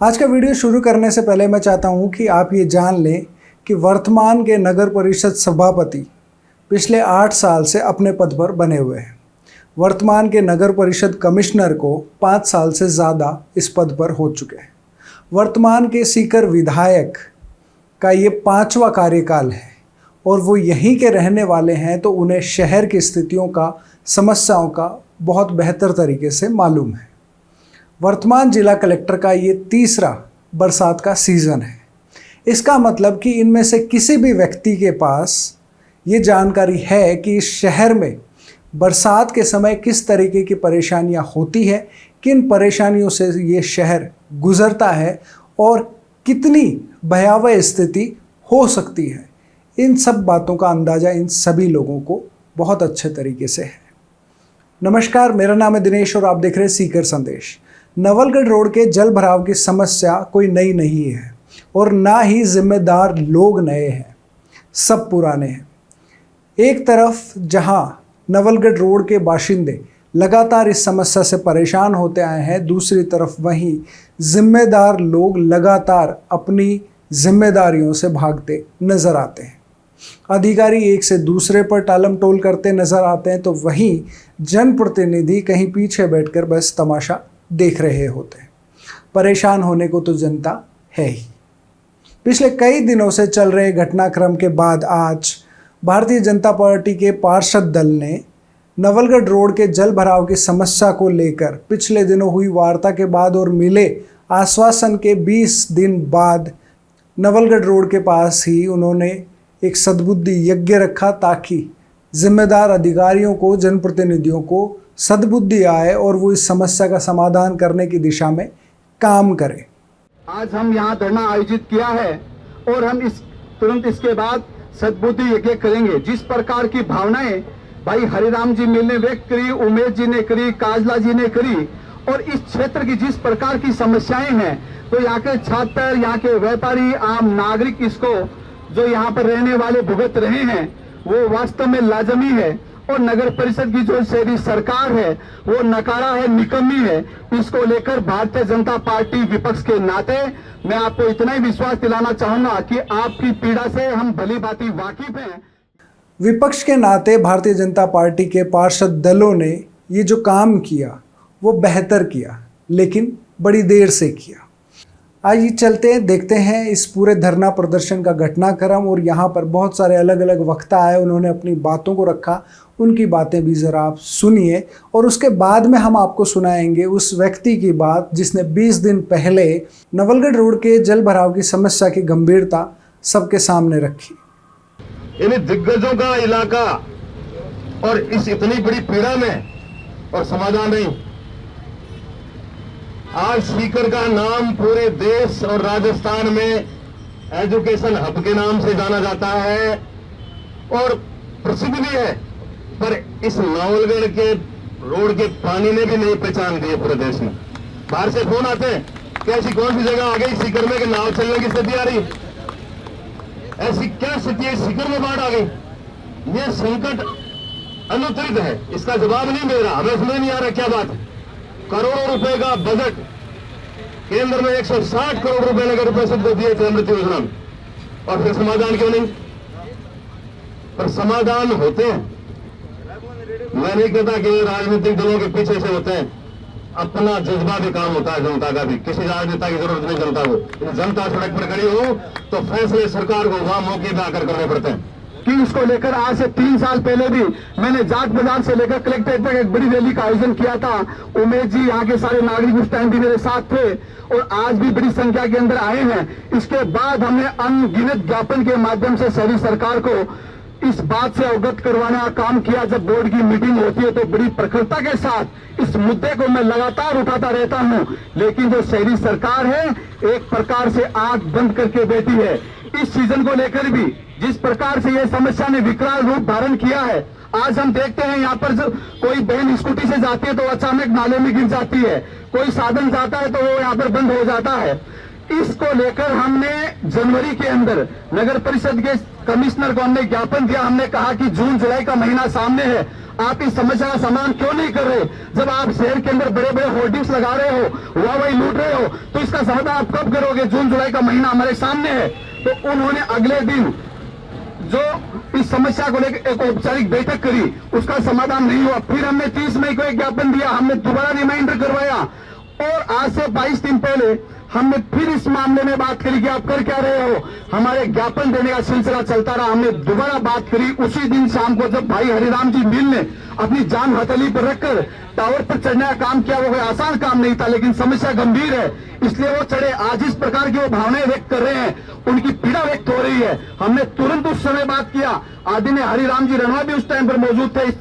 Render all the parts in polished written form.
आज का वीडियो शुरू करने से पहले मैं चाहता हूं कि आप ये जान लें कि वर्तमान के नगर परिषद सभापति पिछले 8 साल से अपने पद पर बने हुए हैं। वर्तमान के नगर परिषद कमिश्नर को 5 साल से ज़्यादा इस पद पर हो चुके हैं। वर्तमान के सीकर विधायक का ये 5वां कार्यकाल है और वो यहीं के रहने वाले हैं, तो उन्हें शहर की स्थितियों का, समस्याओं का बहुत बेहतर तरीके से मालूम है। वर्तमान जिला कलेक्टर का ये 3रा बरसात का सीज़न है। इसका मतलब कि इनमें से किसी भी व्यक्ति के पास ये जानकारी है कि इस शहर में बरसात के समय किस तरीके की परेशानियां होती है, किन परेशानियों से ये शहर गुजरता है और कितनी भयावह स्थिति हो सकती है। इन सब बातों का अंदाज़ा इन सभी लोगों को बहुत अच्छे तरीके से है। नमस्कार, मेरा नाम है दिनेश और आप देख रहे हैं सीकर संदेश। नवलगढ़ रोड के जल भराव की समस्या कोई नई नहीं है और ना ही जिम्मेदार लोग नए हैं, सब पुराने हैं। एक तरफ जहां नवलगढ़ रोड के बाशिंदे लगातार इस समस्या से परेशान होते आए हैं, दूसरी तरफ वहीं जिम्मेदार लोग लगातार अपनी जिम्मेदारियों से भागते नजर आते हैं। अधिकारी एक से दूसरे पर टालम टोल करते नजर आते हैं, तो वहीं जनप्रतिनिधि कहीं पीछे बैठकर बस तमाशा देख रहे होते हैं। परेशान होने को तो जनता है ही। पिछले कई दिनों से चल रहे घटनाक्रम के बाद आज भारतीय जनता पार्टी के पार्षद दल ने नवलगढ़ रोड के जल भराव की समस्या को लेकर पिछले दिनों हुई वार्ता के बाद और मिले आश्वासन के 20 दिन बाद नवलगढ़ रोड के पास ही उन्होंने एक सद्बुद्धि यज्ञ रखा, ताकि जिम्मेदार अधिकारियों को, जनप्रतिनिधियों को सद्बुद्धि आए और वो इस समस्या का समाधान करने की दिशा में काम करें। आज हम यहाँ धरना आयोजित किया है और हम तुरंत इसके बाद सद्बुद्धि यज्ञ करेंगे। जिस प्रकार की भावनाएं भाई हरिराम जी मिल ने व्यक्त करी, उमेश जी ने करी, काजला जी ने करी, और इस क्षेत्र की जिस प्रकार की समस्याएं हैं, तो यहाँ के छात्र, यहाँ के व्यापारी, आम नागरिक इसको जो यहाँ पर रहने वाले भुगत रहे हैं, वो वास्तव में लाजमी है। और नगर परिषद की जो शहरी सरकार है वो नकारा है, निकम्मी है। इसको लेकर भारतीय जनता पार्टी विपक्ष के नाते मैं आपको इतना ही विश्वास दिलाना चाहूंगा कि आपकी पीड़ा से हम भली भांति वाकिफ हैं। विपक्ष के नाते भारतीय जनता पार्टी के पार्षद दलों ने ये जो काम किया वो बेहतर किया, लेकिन बड़ी देर से किया। आइए चलते हैं, देखते हैं इस पूरे धरना प्रदर्शन का घटनाक्रम। और यहाँ पर बहुत सारे अलग अलग वक्ता आए, उन्होंने अपनी बातों को रखा, उनकी बातें भी ज़रा आप सुनिए और उसके बाद में हम आपको सुनाएंगे उस व्यक्ति की बात जिसने 20 दिन पहले नवलगढ़ रोड के जल भराव की समस्या की गंभीरता सबके सामने रखी। इन दिग्गजों का इलाका और इस इतनी बड़ी पीड़ा में और समाधान नहीं। आज सीकर का नाम पूरे देश और राजस्थान में एजुकेशन हब के नाम से जाना जाता है और प्रसिद्ध भी है, पर इस नवलगढ़ के रोड के पानी ने भी नहीं पहचान दी है पूरे देश में। बाहर से फोन आते हैं कि ऐसी कौन सी जगह आ गई सीकर में कि नाव चलने की स्थिति आ रही, ऐसी क्या स्थिति है, सीकर में बाढ़ आ गई। ये संकट अनुत्तरित है, इसका जवाब नहीं मिल रहा, हमें समझ नहीं आ रहा क्या बात है। करोड़ों रुपए का बजट, केंद्र में 160 करोड़ रुपए नगर परिषद को दिए थे अमृत योजना में, और फिर समाधान क्यों नहीं? पर समाधान होते हैं। मैं नहीं कहता कि राजनीतिक दलों के पीछे से होते हैं, अपना जज्बा भी काम होता है जनता का भी। किसी राजनेता की जरूरत नहीं जनता को। जनता सड़क पर खड़ी हो तो फैसले सरकार को वहां मौके पर आकर करने पड़ते हैं। कि इसको लेकर आज से 3 साल पहले भी मैंने जाट बाजार से लेकर कलेक्ट्रेट तक एक बड़ी रैली का आयोजन किया था। उमेश जी, यहाँ के सारे नागरिक उस टाइम भी मेरे साथ थे और आज भी बड़ी संख्या के अंदर आए हैं। इसके बाद हमने अनगिनत ज्ञापन के माध्यम से शहरी सरकार को इस बात से अवगत करवाने का काम किया। जब बोर्ड की मीटिंग होती है तो बड़ी प्रखरता के साथ इस मुद्दे को मैं लगातार उठाता रहता हूं, लेकिन जो शहरी सरकार है एक प्रकार से आंख बंद करके बैठी है। इस सीजन को लेकर भी जिस प्रकार से यह समस्या ने विकराल रूप धारण किया है, आज हम देखते हैं यहाँ पर कोई बहन स्कूटी से जाती है तो अचानक नाले में गिर जाती है, कोई साधन जाता है तो वो यहाँ पर बंद हो जाता है। इसको लेकर हमने जनवरी के अंदर नगर परिषद के कमिश्नर को हमने ज्ञापन दिया। हमने कहा कि जून जुलाई का महीना सामने है, आप इस समस्या का समाधान क्यों नहीं कर रहे? जब आप शहर के अंदर बड़े बड़े होर्डिंग्स लगा रहे हो, वही लूट रहे हो, तो इसका समाधान आप कब करोगे? जून जुलाई का महीना हमारे सामने है। तो उन्होंने अगले दिन जो इस समस्या को लेकर एक औपचारिक बैठक करी, उसका समाधान नहीं हुआ। फिर हमने 30 मई को एक ज्ञापन दिया, हमने दोबारा रिमाइंडर करवाया और आज से 22 दिन पहले हमने फिर इस मामले में बात करी कि आप कर क्या रहे हो। हमारे ज्ञापन देने का सिलसिला चलता रहा। हमने दोबारा बात करी उसी दिन शाम को, जब भाई हरिराम जी मील ने अपनी जान हथेली पर रखकर टावर पर चढ़ने का काम किया। वो कोई आसान काम नहीं था, लेकिन समस्या गंभीर है, इसलिए वो चढ़े। आज इस प्रकार की वो भावनाएं व्यक्त कर रहे हैं, उनकी पीड़ा व्यक्त हो रही है। हमने तुरंत उस समय बात किया। आदरणीय हरिराम जी रणवा भी उस टाइम पर मौजूद थे।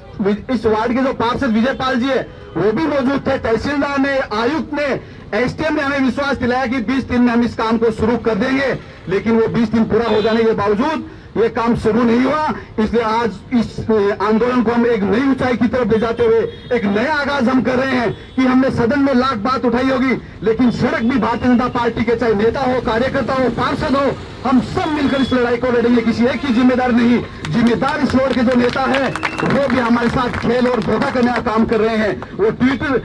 इस वार्ड के जो पार्षद विजयपाल जी है वो भी मौजूद थे। तहसीलदार ने, आयुक्त ने, एसडीएम ने हमें विश्वास दिलाया कि 20 दिन में हम इस काम को शुरू कर देंगे, लेकिन वो 20 दिन पूरा हो जाने के बावजूद ये काम शुरू नहीं हुआ। इसलिए आज इस आंदोलन को हम एक नई ऊंचाई की तरफ ले जाते हुए एक नया आगाज हम कर रहे हैं कि हमने सदन में लाख बात उठाई होगी, लेकिन सड़क भी भारतीय जनता पार्टी के, चाहे नेता हो, कार्यकर्ता हो, पार्षद हो, हम सब मिलकर इस लड़ाई को लड़ेंगे। किसी एक की जिम्मेदार नहीं, जिम्मेदार इस रोड के जो नेता है वो भी हमारे साथ खेल और धोखा करने का काम कर रहे हैं। वो ट्विटर,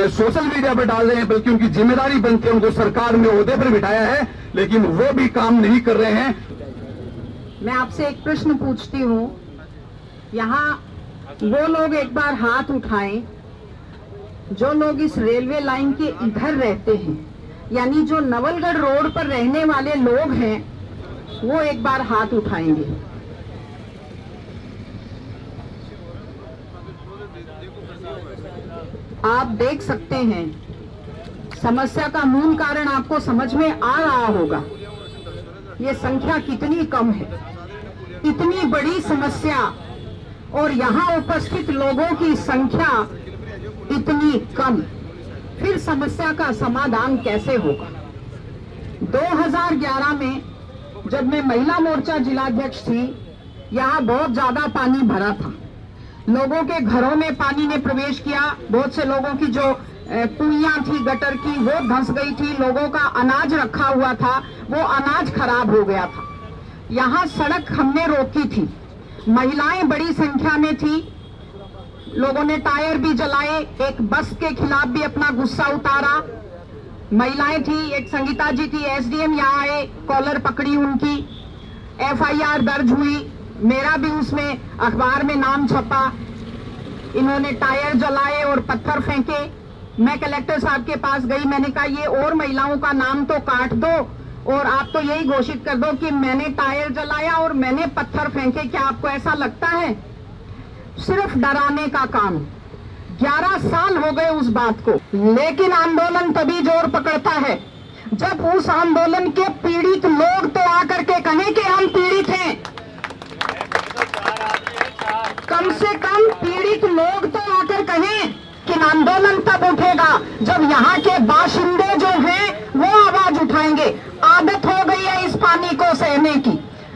सोशल मीडिया पर डाल रहे हैं, बल्कि उनकी जिम्मेदारी बनती है, उनको सरकार में ओहदे पर बिठाया है, लेकिन वो भी काम नहीं कर रहे हैं। मैं आपसे एक प्रश्न पूछती हूँ, यहाँ वो लोग एक बार हाथ उठाएं जो लोग इस रेलवे लाइन के इधर रहते हैं, यानी जो नवलगढ़ रोड पर रहने वाले लोग हैं, वो एक बार हाथ उठाएंगे। आप देख सकते हैं समस्या का मूल कारण आपको समझ में आ रहा होगा। ये संख्या कितनी कम है, इतनी बड़ी समस्या और यहाँ उपस्थित लोगों की संख्या इतनी कम, फिर समस्या का समाधान कैसे होगा? 2011 में जब मैं महिला मोर्चा जिलाध्यक्ष थी, यहाँ बहुत ज्यादा पानी भरा था, लोगों के घरों में पानी ने प्रवेश किया, बहुत से लोगों की जो पुइयां थी गटर की वो धंस गई थी, लोगों का अनाज रखा हुआ था वो अनाज खराब हो गया था। यहाँ सड़क हमने रोकी थी, महिलाएं बड़ी संख्या में थी, लोगों ने टायर भी जलाए, एक बस के खिलाफ भी अपना गुस्सा उतारा। महिलाएं थी, एक संगीता जी थी, एसडीएम यहाँ आए, कॉलर पकड़ी उनकी, एफआईआर दर्ज हुई, मेरा भी उसमें अखबार में नाम छपा। इन्होंने टायर जलाए और पत्थर फेंके। मैं कलेक्टर साहब के पास गई, मैंने कहा ये और महिलाओं का नाम तो काट दो और आप तो यही घोषित कर दो कि मैंने टायर जलाया और मैंने पत्थर फेंके। क्या आपको ऐसा लगता है? सिर्फ डराने का काम। 11 साल हो गए उस बात को, लेकिन आंदोलन तभी जोर पकड़ता है जब उस आंदोलन के पीड़ित लोग तो आकर के कहें कि हम पीड़ित हैं। कम से कम पीड़ित लोग तो आकर कहें कि आंदोलन तब उठेगा जब यहाँ के बाशिंदे जो हैं वो आवाज उठाएंगे। आदत हो गई है इस पानी को सहने की,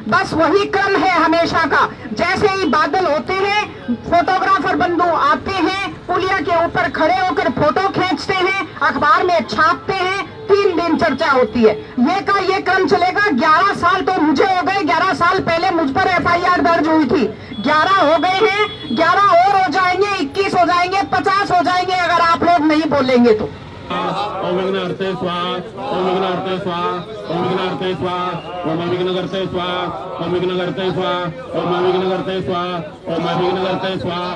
बस वही क्रम है हमेशा का। जैसे ही बादल होते हैं, फोटोग्राफर बंधु आते हैं, पुलिया के ऊपर खड़े होकर फोटो खींचते हैं, अखबार में छापते हैं, 3 दिन चर्चा होती है। ये क्रम चलेगा। 11 साल तो मुझे हो गए, 11 साल पहले मुझ पर एफआईआर दर्ज हुई थी, 11 हो गए हैं, 11 और हो जाएंगे, 21 हो जाएंगे, 50 हो जाएंगे अगर आप लोग नहीं बोलेंगे तो। ओम विघ्नार्थे स्वाहा, ओम विघ्नार्थे स्वाहा, ओम विघ्नार्थे स्वाहा, ओम विघ्नकर्ते स्वाहा, ओम विघ्नकर्ते स्वाहा, ओम विघ्नकर्ते स्वाहा, ओम विघ्नकर्ते स्वाहा।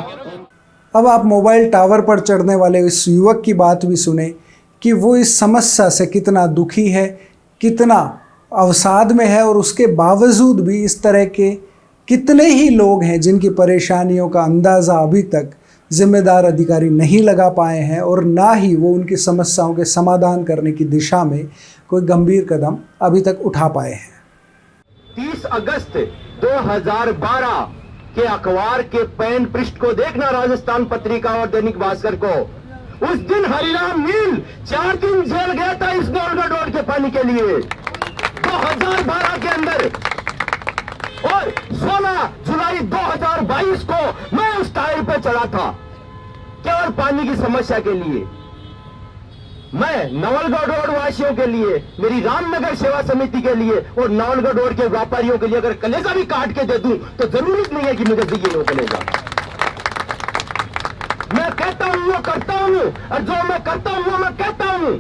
अब आप मोबाइल टावर पर चढ़ने वाले इस युवक की बात भी सुने कि वो इस समस्या से कितना दुखी है, कितना अवसाद में है, और उसके बावजूद भी इस तरह के कितने ही लोग हैं जिनकी परेशानियों का अंदाज़ा अभी तक जिम्मेदार अधिकारी नहीं लगा पाए हैं, और ना ही वो उनकी समस्याओं के समाधान करने की दिशा में कोई गंभीर कदम अभी तक उठा पाए हैं। 30 अगस्त 2012 के अखबार के पैन पृष्ठ को देखना, राजस्थान पत्रिका और दैनिक भास्कर को। उस दिन हरिराम मील 4 दिन जेल गया था इस नवलगढ़ रोड के पानी के लिए 2012 के अंदर, और 16 जुलाई 2022 को मैं उस टायर पर चढ़ा था केवल पानी की समस्या के लिए। मैं नवलगढ़ रोड वासियों के लिए, मेरी रामनगर सेवा समिति के लिए और नवलगढ़ रोड के व्यापारियों के लिए अगर कलेजा भी काट के दे दूं तो जरूरत नहीं है कि मुझे चाहिए वो कलेजा। मैं कहता हूं वो करता हूं, और जो मैं करता हूं वो मैं कहता हूं,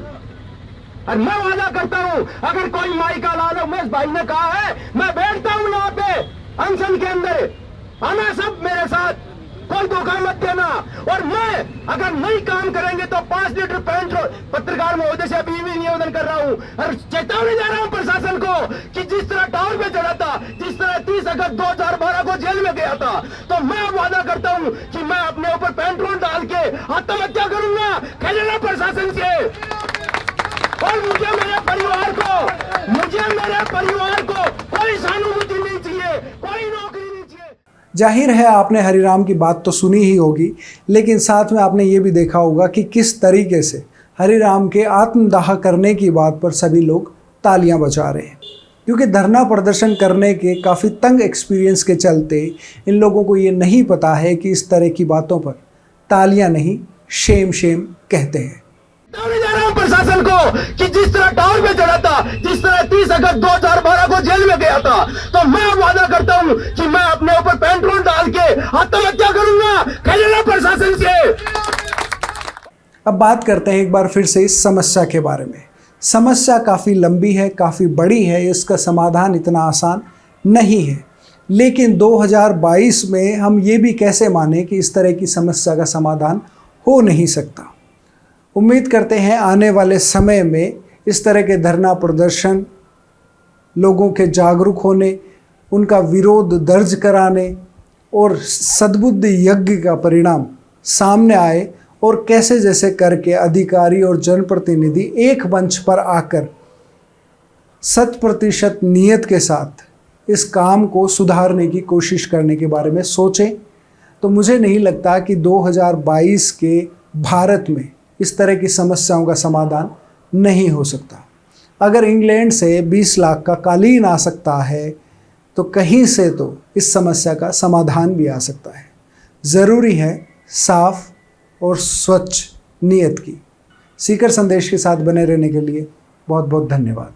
और मैं वादा करता हूं अगर कोई माई का लाल उमेश भाई ने कहा है मैं बैठता हूं यहाँ पे अनशन के अंदर, आना सब मेरे साथ, कोई धोखा मत देना। और मैं अगर नहीं काम करेंगे तो 5 लीटर पेट्रोल, पत्रकार महोदय से अभी भी निवेदन कर रहा हूं और चेतावनी दे रहा हूं प्रशासन को कि जिस तरह टावर पे चढ़ा था, जिस तरह 30 अगस्त 2012 को जेल में गया था, तो मैं अब वादा करता हूं कि मैं अपने ऊपर पेट्रोल डाल के आत्महत्या करूंगा, खेलना प्रशासन से। और मुझे मेरे परिवार को कोई सहानुभूति नहीं चाहिए, कोई नौकरी नहीं चाहिए। जाहिर है आपने हरिराम की बात तो सुनी ही होगी, लेकिन साथ में आपने ये भी देखा होगा कि किस तरीके से हरिराम के आत्मदाह करने की बात पर सभी लोग तालियां बजा रहे हैं, क्योंकि धरना प्रदर्शन करने के काफ़ी तंग एक्सपीरियंस के चलते इन लोगों को ये नहीं पता है कि इस तरह की बातों पर तालियां नहीं शेम शेम कहते हैं। प्रशासन को कि जिस तरह टावर पे चढ़ा था, जिस तरह 30 अगस्त 2012 को जेल में गया था, तो मैं वादा करता हूं कि मैं अपने ऊपर पेट्रोल डाल के आत्महत्या करूंगा, खेलना प्रशासन से। अब बात करते हैं एक बार फिर से इस समस्या के बारे में। समस्या काफ़ी लंबी है, काफ़ी बड़ी है, इसका समाधान इतना आसान नहीं है, लेकिन 2022 में हम ये भी कैसे माने कि इस तरह की समस्या का समाधान हो नहीं सकता। उम्मीद करते हैं आने वाले समय में इस तरह के धरना प्रदर्शन लोगों के जागरूक होने, उनका विरोध दर्ज कराने और सद्बुद्धि यज्ञ का परिणाम सामने आए और कैसे जैसे करके अधिकारी और जनप्रतिनिधि एक मंच पर आकर 100% नियत के साथ इस काम को सुधारने की कोशिश करने के बारे में सोचें, तो मुझे नहीं लगता कि 2022 के भारत में इस तरह की समस्याओं का समाधान नहीं हो सकता। अगर इंग्लैंड से 20 लाख का कालीन आ सकता है तो कहीं से तो इस समस्या का समाधान भी आ सकता है। ज़रूरी है साफ और स्वच्छ नियत की। सीकर संदेश के साथ बने रहने के लिए बहुत बहुत धन्यवाद।